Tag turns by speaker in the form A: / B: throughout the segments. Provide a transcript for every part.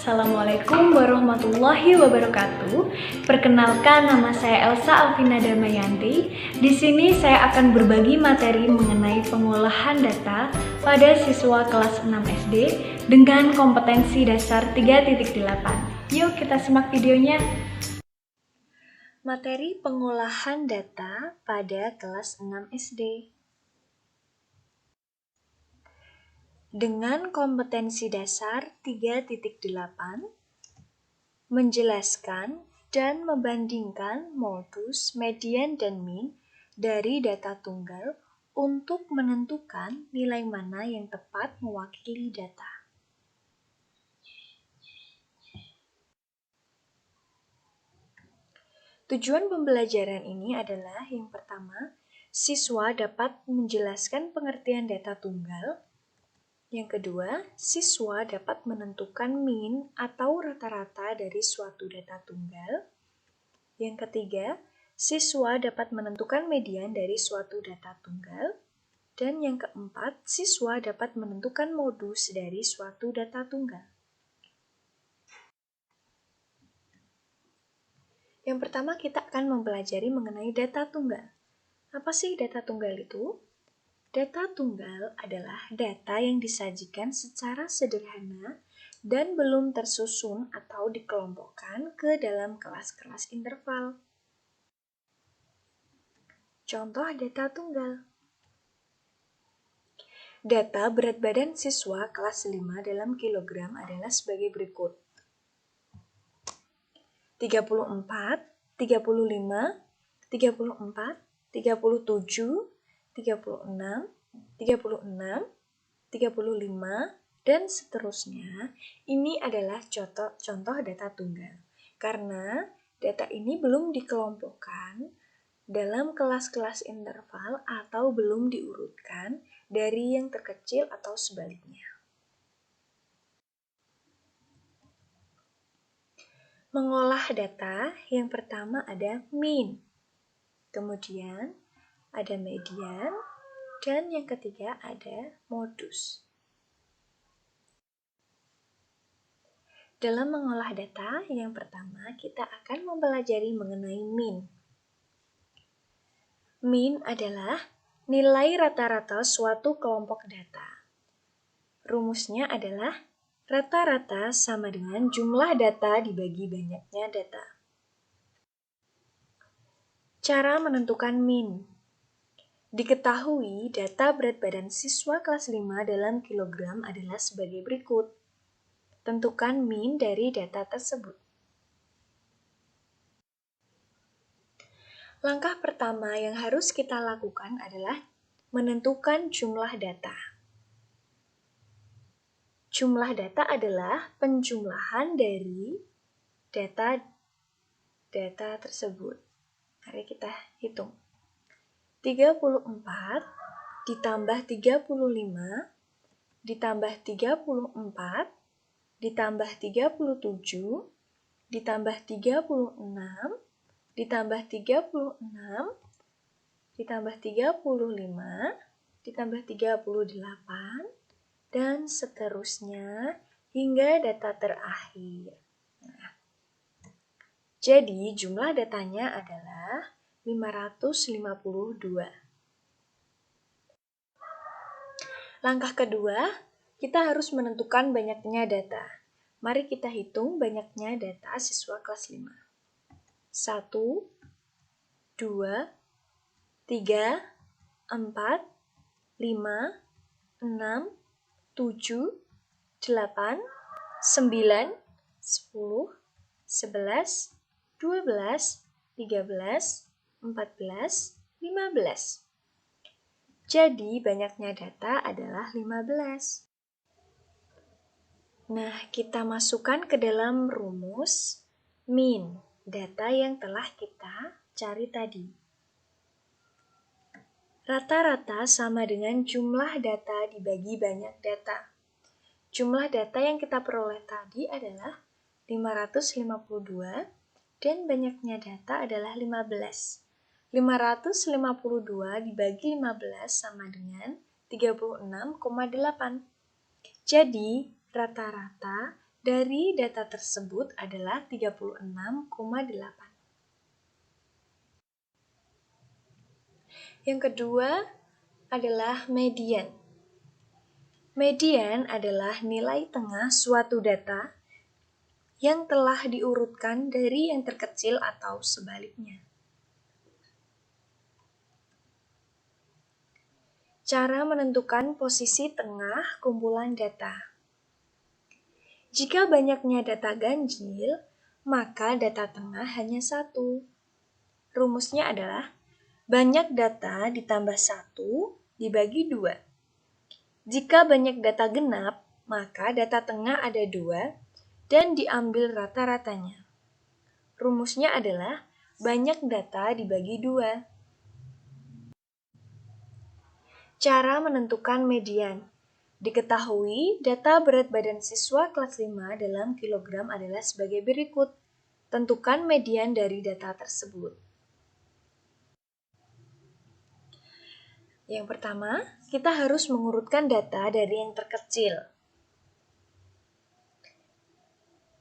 A: Assalamualaikum warahmatullahi wabarakatuh. Perkenalkan, nama saya Elsa Alvina Damayanti. Di sini saya akan berbagi materi mengenai pengolahan data pada siswa kelas 6 SD dengan kompetensi dasar 3.8. Yuk kita simak videonya. Materi pengolahan data pada kelas 6 SD. Dengan kompetensi dasar 3.8, menjelaskan dan membandingkan modus, median, dan mean dari data tunggal untuk menentukan nilai mana yang tepat mewakili data. Tujuan pembelajaran ini adalah yang pertama, siswa dapat menjelaskan pengertian data tunggal. Yang kedua, siswa dapat menentukan mean atau rata-rata dari suatu data tunggal. Yang ketiga, siswa dapat menentukan median dari suatu data tunggal. Dan yang keempat, siswa dapat menentukan modus dari suatu data tunggal. Yang pertama, kita akan mempelajari mengenai data tunggal. Apa sih data tunggal itu? Data tunggal adalah data yang disajikan secara sederhana dan belum tersusun atau dikelompokkan ke dalam kelas-kelas interval. Contoh data tunggal. Data berat badan siswa kelas 5 dalam kilogram adalah sebagai berikut. 34, 35, 34, 37, 36, 36, 35, dan seterusnya. Ini adalah contoh data tunggal. Karena data ini belum dikelompokkan dalam kelas-kelas interval atau belum diurutkan dari yang terkecil atau sebaliknya. Mengolah data, yang pertama ada mean. Kemudian ada median, dan yang ketiga ada modus. Dalam mengolah data, yang pertama kita akan mempelajari mengenai mean. Mean adalah nilai rata-rata suatu kelompok data. Rumusnya adalah rata-rata sama dengan jumlah data dibagi banyaknya data. Cara menentukan mean. Diketahui data berat badan siswa kelas 5 dalam kilogram adalah sebagai berikut. Tentukan mean dari data tersebut. Langkah pertama yang harus kita lakukan adalah menentukan jumlah data. Jumlah data adalah penjumlahan dari data tersebut. Mari kita hitung. 34 ditambah 35 ditambah 34 ditambah 37 ditambah 36 ditambah 36 ditambah 35 ditambah 38 dan seterusnya hingga data terakhir. Nah, jadi jumlah datanya adalah 552. Langkah kedua, kita harus menentukan banyaknya data. Mari kita hitung banyaknya data siswa kelas 5. 1, 2, 3, 4, 5, 6, 7, 8, 9, 10, 11, 12, 13, 14, 15. Jadi banyaknya data adalah 15. Nah, kita masukkan ke dalam rumus mean, data yang telah kita cari tadi. Rata-rata sama dengan jumlah data dibagi banyak data. Jumlah data yang kita peroleh tadi adalah 552 dan banyaknya data adalah 15. 552 dibagi 15 sama dengan 36,8. Jadi, rata-rata dari data tersebut adalah 36,8. Yang kedua adalah median. Median adalah nilai tengah suatu data yang telah diurutkan dari yang terkecil atau sebaliknya. Cara menentukan posisi tengah kumpulan data. Jika banyaknya data ganjil, maka data tengah hanya satu. Rumusnya adalah banyak data ditambah 1 dibagi 2. Jika banyak data genap, maka data tengah ada 2 dan diambil rata-ratanya. Rumusnya adalah banyak data dibagi 2. Cara menentukan median. Diketahui data berat badan siswa kelas 5 dalam kilogram adalah sebagai berikut. Tentukan median dari data tersebut. Yang pertama, kita harus mengurutkan data dari yang terkecil.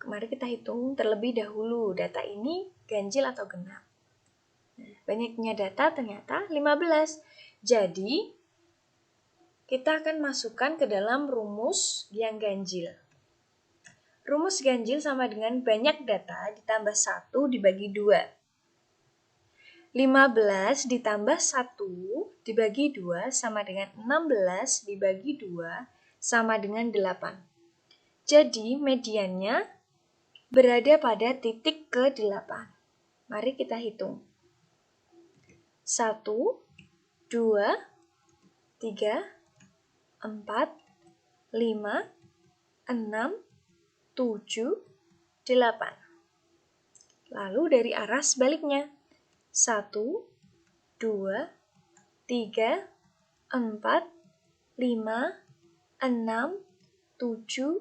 A: Mari kita hitung terlebih dahulu data ini ganjil atau genap. Banyaknya data ternyata 15. Jadi, kita akan masukkan ke dalam rumus yang ganjil. Rumus ganjil sama dengan banyak data ditambah 1 dibagi 2. 15 ditambah 1 dibagi 2 sama dengan 16 dibagi 2 sama dengan 8. Jadi mediannya berada pada titik ke-8. Mari kita hitung. 1, 2, 3, 4, 5, 6, 7, 8. Lalu dari arah sebaliknya. 1, 2, 3, 4, 5, 6, 7,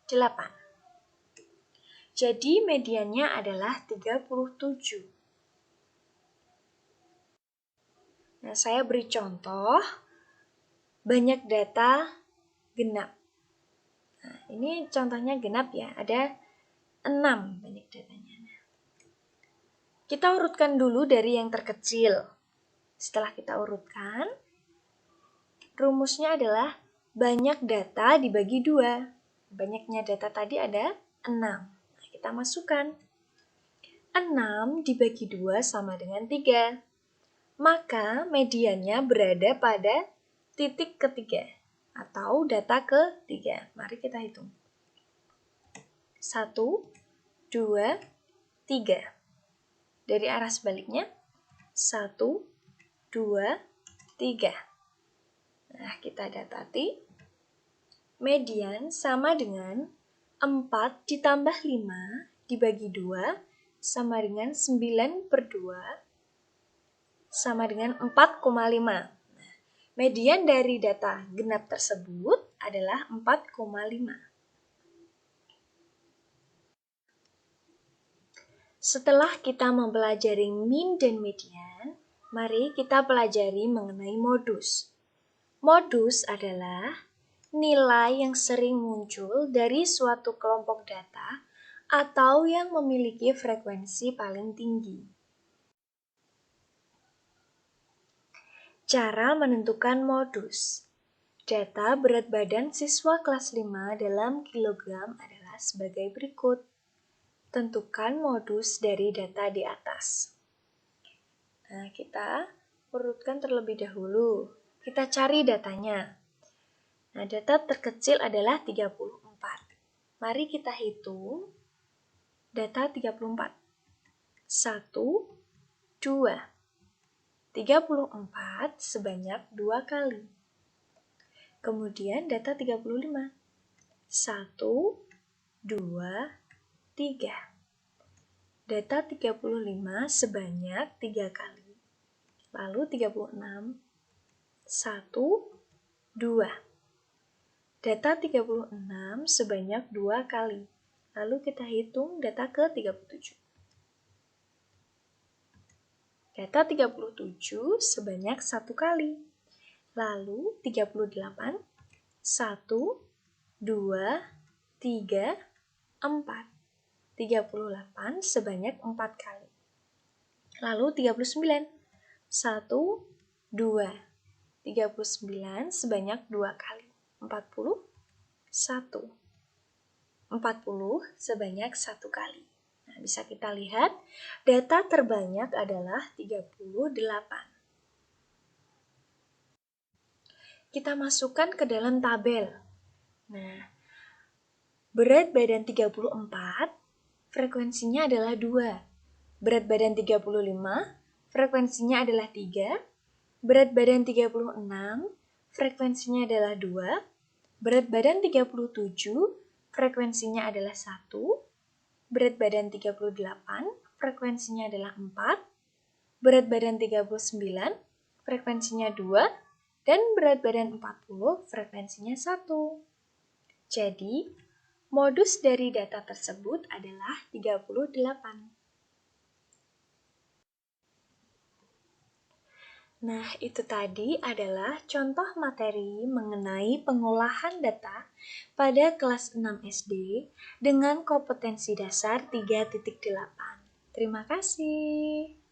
A: 8. Jadi mediannya adalah 37. Nah, saya beri contoh banyak data genap. Nah, ini contohnya genap ya, ada 6 banyak datanya. Kita urutkan dulu dari yang terkecil. Setelah kita urutkan, rumusnya adalah banyak data dibagi 2. Banyaknya data tadi ada 6. Nah, kita masukkan. 6 dibagi 2 sama dengan 3. Maka mediannya berada pada titik ketiga atau data ketiga. Mari kita hitung. 1, 2, 3. Dari arah sebaliknya. 1, 2, 3. Nah, kita dapati median sama dengan 4 ditambah 5 dibagi 2 sama dengan 9/2 sama dengan 4,5. Median dari data genap tersebut adalah 4,5. Setelah kita mempelajari min dan median, mari kita pelajari mengenai modus. Modus adalah nilai yang sering muncul dari suatu kelompok data atau yang memiliki frekuensi paling tinggi. Cara menentukan modus. Data berat badan siswa kelas 5 dalam kilogram adalah sebagai berikut. Tentukan modus dari data di atas. Nah, kita urutkan terlebih dahulu. Kita cari datanya. Nah, data terkecil adalah 34. Mari kita hitung data 34. 1, 2. 34 sebanyak 2 kali. Kemudian data 35. 1, 2, 3. Data 35 sebanyak 3 kali. Lalu 36. 1, 2. Data 36 sebanyak 2 kali. Lalu kita hitung data ke-37. Data 37 sebanyak 1 kali. Lalu 38, 1, 2, 3, 4. 38 sebanyak 4 kali. Lalu 39. 1, 2. 39 sebanyak 2 kali. 40. 1. 40 sebanyak 1 kali. Nah, bisa kita lihat, data terbanyak adalah 38. Kita masukkan ke dalam tabel. Nah, berat badan 34, frekuensinya adalah 2. Berat badan 35, frekuensinya adalah 3. Berat badan 36, frekuensinya adalah 2. Berat badan 37, frekuensinya adalah 1. Berat badan 38, frekuensinya adalah 4. Berat badan 39, frekuensinya 2. Dan berat badan 40, frekuensinya 1. Jadi, modus dari data tersebut adalah 38. Nah, itu tadi adalah contoh materi mengenai pengolahan data pada kelas 6 SD dengan kompetensi dasar 3.8. Terima kasih.